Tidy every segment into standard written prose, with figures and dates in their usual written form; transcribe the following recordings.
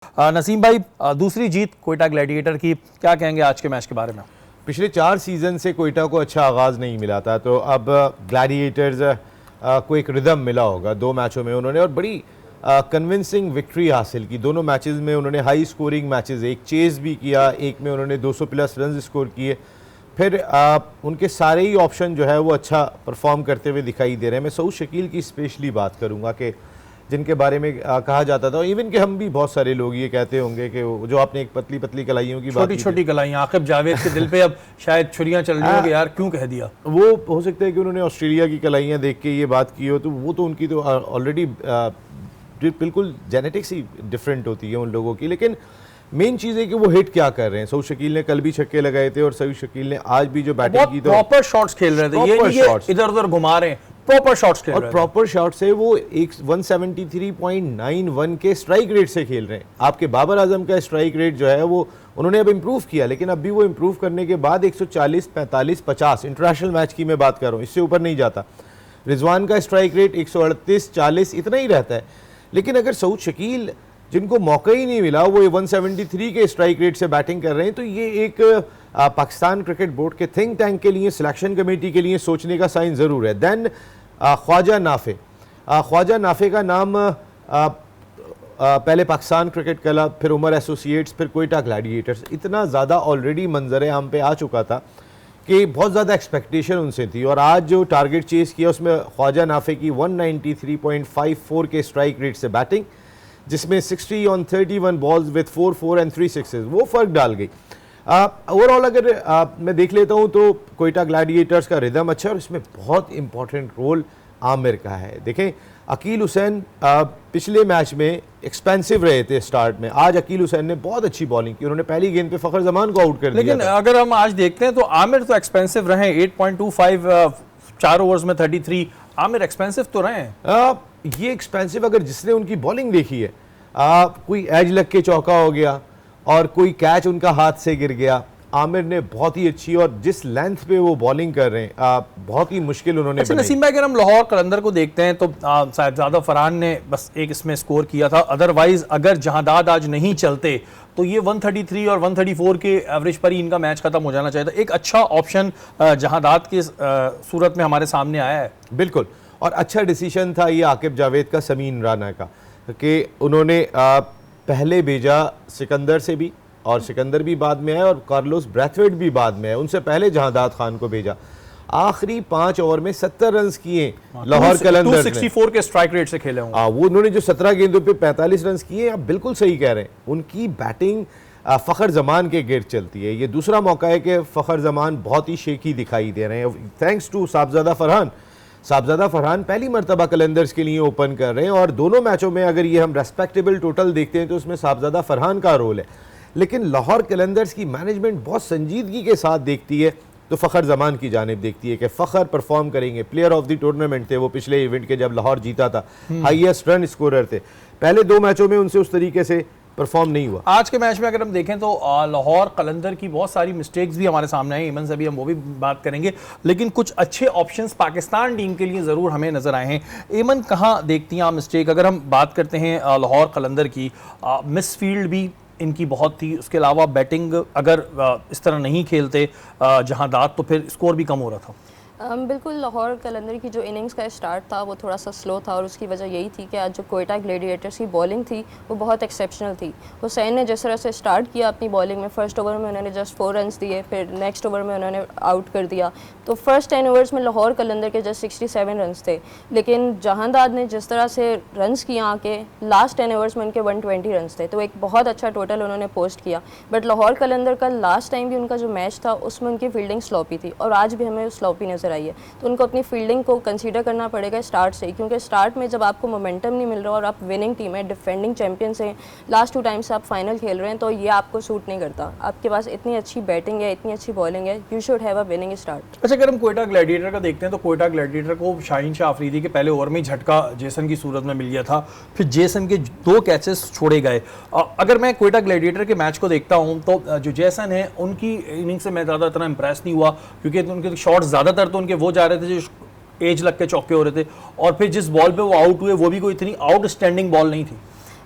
नसीम भाई, दूसरी जीत कोयटा ग्लैडिएटर की, क्या कहेंगे आज के मैच के बारे में? पिछले 4 सीज़न से कोयटा को अच्छा आगाज़ नहीं मिला था, तो अब ग्लैडिएटर्स को एक रिदम मिला होगा 2 मैचों में उन्होंने, और बड़ी कन्विंसिंग विक्ट्री हासिल की। दोनों मैचेस में उन्होंने हाई स्कोरिंग मैचेस, एक चेज भी किया, एक में उन्होंने 200 प्लस रन स्कोर किए। फिर उनके सारे ही ऑप्शन जो है वो अच्छा परफॉर्म करते हुए दिखाई दे रहे हैं। मैं सऊद शकील की स्पेशली बात करूंगा कि जिनके बारे में कहा जाता था, इवन कि हम भी बहुत सारे लोग ये कहते होंगे कि जो आपने एक पतली पतली कलाइयों की बात, छोटी छोटी कलाइयाँ, आकिब जावेद के दिल पे अब शायद छुरियां चल रही होंगी, यार क्यों कह दिया। वो हो सकता है कि उन्होंने ऑस्ट्रेलिया की कलाइयाँ देख के ये बात की हो, तो वो तो उनकी तो ऑलरेडी बिल्कुल जेनेटिक्स ही डिफरेंट होती है उन लोगों की। लेकिन मेन चीज़ है कि वो हिट क्या कर रहे हैं। सऊद शकील ने कल भी छक्के लगाए थे और सऊद शकील ने आज भी जो बैटिंग की, तो प्रॉपर शॉट्स खेल रहे थे, ये इधर उधर घुमा रहे हैं, प्रॉपर शॉट्स खेल रहे हैं। और प्रॉपर शॉट से वो 173.91 के स्ट्राइक रेट से खेल रहे हैं। आपके बाबर आजम का स्ट्राइक रेट जो है वो उन्होंने अब इम्प्रूव किया, लेकिन अब भी वो इम्प्रूव करने के बाद 140, 45, 50 इंटरनेशनल मैच की मैं बात कर रहा हूँ, इससे ऊपर नहीं जाता। रिजवान का स्ट्राइक रेट 138, 40 इतना ही रहता है। लेकिन अगर सऊद शकील, जिनको मौका ही नहीं मिला, वो 173 के स्ट्राइक रेट से बैटिंग कर रहे हैं, तो ये एक पाकिस्तान क्रिकेट बोर्ड के थिंक टैंक के लिए, सिलेक्शन कमेटी के लिए सोचने का साइन ज़रूर है। देन ख्वाजा नाफे, ख्वाजा नाफे का नाम पहले पाकिस्तान क्रिकेट क्लब, फिर उमर एसोसिएट्स, फिर कोयटा ग्लैडिएटर्स, इतना ज़्यादा ऑलरेडी मंजर आम पे आ चुका था कि बहुत ज़्यादा एक्सपेक्टेशन उनसे थी। और आज जो टारगेट चेज़ किया उसमें ख्वाजा नाफे की 193.54 के स्ट्राइक रेट से बैटिंग, जिसमें 60 on 31 balls with 4 4 and 3 sixes, वो फ़र्क डाल गई। ओवरऑल अगर मैं देख लेता हूँ तो कोयटा ग्लैडिएटर्स का रिदम अच्छा है, और इसमें बहुत इंपॉर्टेंट रोल आमिर का है। देखें, अकील हुसैन पिछले मैच में एक्सपेंसिव रहे थे स्टार्ट में, आज अकील हुसैन ने बहुत अच्छी बॉलिंग की, उन्होंने पहली गेंद पे फखर जमान को आउट कर दिया। लेकिन अगर हम आज देखते हैं तो आमिर तो एक्सपेंसिव रहे, 8.25 4 ओवर्स में 33, आमिर एक्सपेंसिव तो रहे हैं। ये एक्सपेंसिव, अगर जिसने उनकी बॉलिंग देखी है, कोई एज लग के चौका हो गया और कोई कैच उनका हाथ से गिर गया, आमिर ने बहुत ही अच्छी, और जिस लेंथ पे वो बॉलिंग कर रहे हैं बहुत ही मुश्किल उन्होंने अच्छा नसीम भाई, अगर हम लाहौर कलंदर को देखते हैं तो साहिबजादा फरहान ने बस एक इसमें स्कोर किया था, अदरवाइज अगर जहादाद आज नहीं चलते तो ये 133 और 134 के एवरेज पर ही इनका मैच खत्म हो जाना चाहिए था। एक अच्छा ऑप्शन जहादाद की सूरत में हमारे सामने आया है। बिल्कुल, और अच्छा डिसीजन था ये आकिब जावेद का, समीन राना का, कि उन्होंने पहले भेजा सिकंदर से भी, और सिकंदर भी बाद में आए, और कार्लोस ब्रैथवेट भी बाद में आए, उनसे पहले जहादाद खान को भेजा। आखिरी 5 ओवर में 70 रन किए लाहौर कलंदर ने, 264 के स्ट्राइक रेट से खेले होंगे। वो उन्होंने जो 17 गेंदों पे 45 रन किए, आप बिल्कुल सही कह रहे हैं। उनकी बैटिंग फ़खर जमान के गिर्द चलती है। ये दूसरा मौका है कि फ़खर जमान बहुत ही शेकी दिखाई दे रहे हैं, थैंक्स टू साहबजादा फरहान। साहबजादा फरहान पहली मरतबा कलंदर्स के लिए ओपन कर रहे हैं, और दोनों मैचों में अगर ये हम रेस्पेक्टेबल टोटल देखते हैं तो उसमें साहबजादा फरहान का रोल है। लेकिन लाहौर कलंदर्स की मैनेजमेंट बहुत संजीदगी के साथ देखती है, तो फ़खर जमान की जानिब देखती है कि फ़खर परफॉर्म करेंगे। प्लेयर ऑफ द टूर्नामेंट थे वो पिछले इवेंट के, जब लाहौर जीता था, हाईएस्ट रन स्कोरर थे। पहले 2 मैचों में उनसे उस तरीके से परफॉर्म नहीं हुआ। आज के मैच में अगर हम देखें तो लाहौर कलंदर की बहुत सारी मिस्टेक्स भी हमारे सामने आई, ईमन से भी हम वो भी बात करेंगे, लेकिन कुछ अच्छे ऑप्शंस पाकिस्तान टीम के लिए ज़रूर हमें नज़र आए हैं। ईमन, कहाँ देखती हैं आप मिस्टेक? अगर हम बात करते हैं लाहौर कलंदर की, मिस फील्ड भी इनकी बहुत थी, उसके अलावा बैटिंग अगर इस तरह नहीं खेलते जहादाद तो फिर स्कोर भी कम हो रहा था। बिल्कुल, लाहौर कलंदर की जो इनिंग्स का स्टार्ट था वो थोड़ा सा स्लो था, और उसकी वजह यही थी कि आज जो कोयटा ग्लैडिएटर्स की बॉलिंग थी वो बहुत एक्सेप्शनल थी। हुसैन ने जिस तरह से स्टार्ट किया अपनी बॉलिंग में, फर्स्ट ओवर में उन्होंने जस्ट 4 रन दिए, फिर नेक्स्ट ओवर में उन्होंने आउट कर दिया। तो फर्स्ट 10 ओवर्स में लाहौर कलंदर के जस्ट 67 रन थे, लेकिन जहादाद ने जिस तरह से रन किया आके लास्ट 10 ओवर्स में उनके 120 रन थे, तो एक बहुत अच्छा टोटल उन्होंने पोस्ट किया। बट लाहौर कलंदर का लास्ट टाइम भी उनका जो मैच था उसमें उनकी फील्डिंग स्लॉपी थी, और आज भी हमें स्लॉपी नज़र आई है। तो उनको अपनी फील्डिंग को कंसीडर करना पड़ेगा स्टार्ट से ही, क्योंकि स्टार्ट में जब आपको मोमेंटम नहीं मिल रहा और आप विनिंग टीम है, डिफेंडिंग चैंपियंस हैं, लास्ट 2 टाइम्स आप फाइनल खेल रहे हैं, तो ये आपको सूट नहीं करता। आपके पास इतनी अच्छी बैटिंग है, इतनी अच्छी बॉलिंग है, you should have a winning start. अच्छा, अगर हम कोयटा ग्लैडिएटर का देखते हैं तो कोयटा ग्लैडिएटर को शाहीन शाह अफरीदी के पहले ओवर में ही झटका जेसन की सूरत में मिल गया था, फिर जेसन के 2 कैचेस छोड़े गए। अगर मैं कोयटा ग्लैडिएटर के मैच को देखता हूँ तो जो जेसन है उनकी इनिंग से मैं ज़्यादा इतना इंप्रेस नहीं हुआ, क्योंकि उनके शॉट्स ज़्यादातर तो उनके वो जा रहे थे जो एज लग के चौके हो रहे थे, और फिर जिस बॉल पे वो आउट हुए वो भी कोई इतनी आउटस्टैंडिंग बॉल नहीं थी।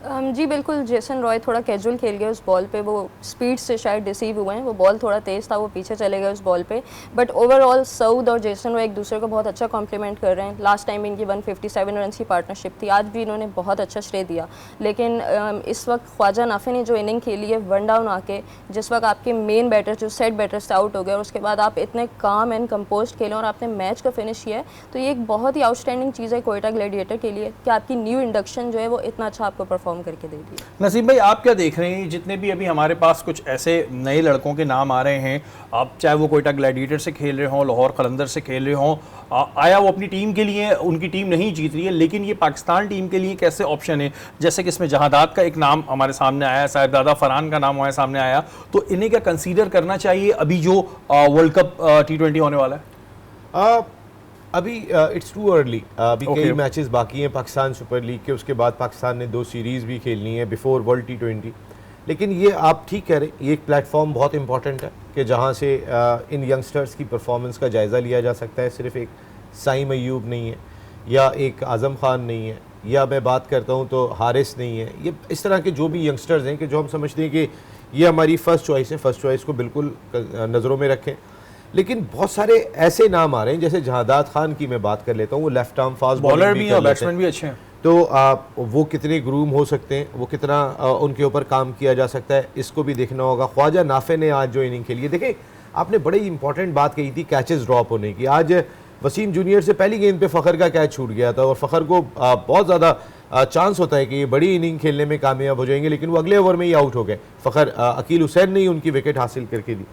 जी बिल्कुल, जेसन रॉय थोड़ा कैजुअल खेल गए उस बॉल पे, वो स्पीड से शायद डिसीव हुए हैं, वो बॉल थोड़ा तेज़ था, वो पीछे चले गए उस बॉल पे। बट ओवरऑल सऊद और जेसन रॉय एक दूसरे को बहुत अच्छा कॉम्प्लीमेंट कर रहे हैं। लास्ट टाइम इनकी 157 रन की पार्टनरशिप थी, आज भी इन्होंने बहुत अच्छा श्रेय दिया। लेकिन इस वक्त ख्वाजा नाफे ने जो इनिंग खेली है 1 डाउन आके, जिस वक्त आपके मेन बैटर जो सेट बैटर्स आउट हो गए और उसके बाद आप इतने काम एंड कंपोस्ट खेलें और आपने मैच को फिनिश किया है, तो ये एक बहुत ही आउटस्टैंडिंग चीज़ है कोयटा ग्लैडिएटर के लिए कि आपकी न्यू इंडक्शन जो है वो इतना अच्छा आपको परफॉर्म करके दे दी। नसीम भाई, आप क्या देख रहे हैं? जितने भी अभी हमारे पास कुछ ऐसे नए लड़कों के नाम आ रहे हैं, आप चाहे वो कोयटा ग्लैडिएटर से खेल रहे हों, लाहौर कलंदर से खेल रहे हों, आया वो अपनी टीम के लिए, उनकी टीम नहीं जीत रही है, लेकिन ये पाकिस्तान टीम के लिए कैसे ऑप्शन है? जैसे कि इसमें जहादात का एक नाम हमारे सामने आया, साहिबजादा फरहान का नाम हमारे सामने आया, तो इन्हें क्या कंसीडर करना चाहिए अभी जो वर्ल्ड कप T20 होने वाला है? अभी इट्स टू अर्ली, अभी Okay. कई मैचेस बाकी हैं पाकिस्तान सुपर लीग के, उसके बाद पाकिस्तान ने 2 सीरीज़ भी खेलनी है बिफोर वर्ल्ड T20। लेकिन ये आप ठीक कह रहे हैं, ये एक प्लेटफॉर्म बहुत इंपॉर्टेंट है कि जहाँ से इन यंगस्टर्स की परफॉर्मेंस का जायज़ा लिया जा सकता है। सिर्फ एक साइम अयूब नहीं है, या एक आज़म खान नहीं है, या मैं बात करता हूँ तो हारिस नहीं है, ये इस तरह के जो भी यंगस्टर्स हैं कि जो हम समझते हैं कि ये हमारी फ़र्स्ट चॉइस है, फ़र्स्ट चॉइस को बिल्कुल नज़रों में रखें। लेकिन बहुत सारे ऐसे नाम आ रहे हैं, जैसे जहादात खान की मैं बात कर लेता हूँ, वो लेफ्ट आर्म फास्ट बॉलर भी और बैट्समैन भी अच्छे हैं, तो वो कितने ग्रूम हो सकते हैं, वो कितना उनके ऊपर काम किया जा सकता है, इसको भी देखना होगा। ख्वाजा नाफे ने आज जो इनिंग खेली है, देखें आपने बड़ी इंपॉर्टेंट बात कही थी कैचेस ड्रॉप होने की। आज वसीम जूनियर से पहली गेंद पे फ़खर का कैच छूट गया था, और फ़खर को बहुत ज़्यादा चांस होता है कि ये बड़ी इनिंग खेलने में कामयाब हो जाएंगे, लेकिन वो अगले ओवर में ही आउट हो गए। फ़खर अकील हुसैन ने ही उनकी विकेट हासिल करके दी।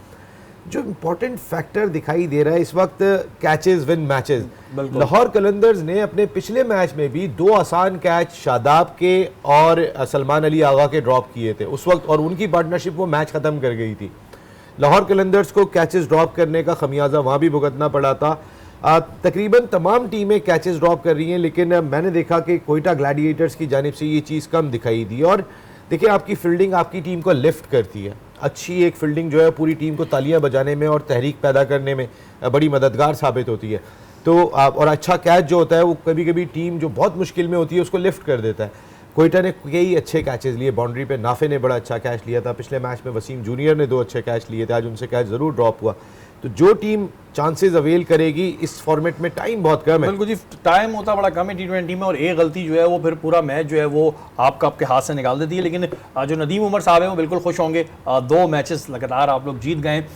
जो इम्पोर्टेंट फैक्टर दिखाई दे रहा है इस वक्त, catches win matches. Lahore Qalandars ने अपने पिछले मैच में भी 2 आसान कैच शादाब के और सलमान अली आगा के ड्रॉप किए थे उस वक्त, और उनकी पार्टनरशिप वो मैच ख़त्म कर गई थी। लाहौर कलंदर्स को कैचेस ड्रॉप करने का खमियाजा वहाँ भी भुगतना पड़ा था। तकरीबन तमाम टीमें कैचेस ड्रॉप कर रही हैं, लेकिन मैंने देखा कि कोयटा ग्लैडिएटर्स की जानिब से ये चीज़ कम दिखाई दी। और देखिए, आपकी फील्डिंग आपकी टीम को लिफ्ट करती है। अच्छी एक फील्डिंग जो है पूरी टीम को तालियां बजाने में और तहरीक पैदा करने में बड़ी मददगार साबित होती है। तो और अच्छा कैच जो होता है वो कभी कभी टीम जो बहुत मुश्किल में होती है उसको लिफ्ट कर देता है। कोयटा ने कई अच्छे कैचेस लिए, बाउंड्री पे नाफे ने बड़ा अच्छा कैच लिया था, पिछले मैच में वसीम जूनियर ने 2 अच्छे कैच लिए थे, आज उनसे कैच ज़रूर ड्रॉप हुआ। तो जो टीम चांसेस अवेल करेगी, इस फॉर्मेट में टाइम बहुत कम है। बिल्कुल जी, टाइम होता बड़ा कम है T20 में, और एक गलती जो है वो फिर पूरा मैच जो है वो आपके हाथ से निकाल देती है। लेकिन जो नदीम उमर साहब हैं वो बिल्कुल खुश होंगे, 2 मैचेस लगातार आप लोग जीत गए।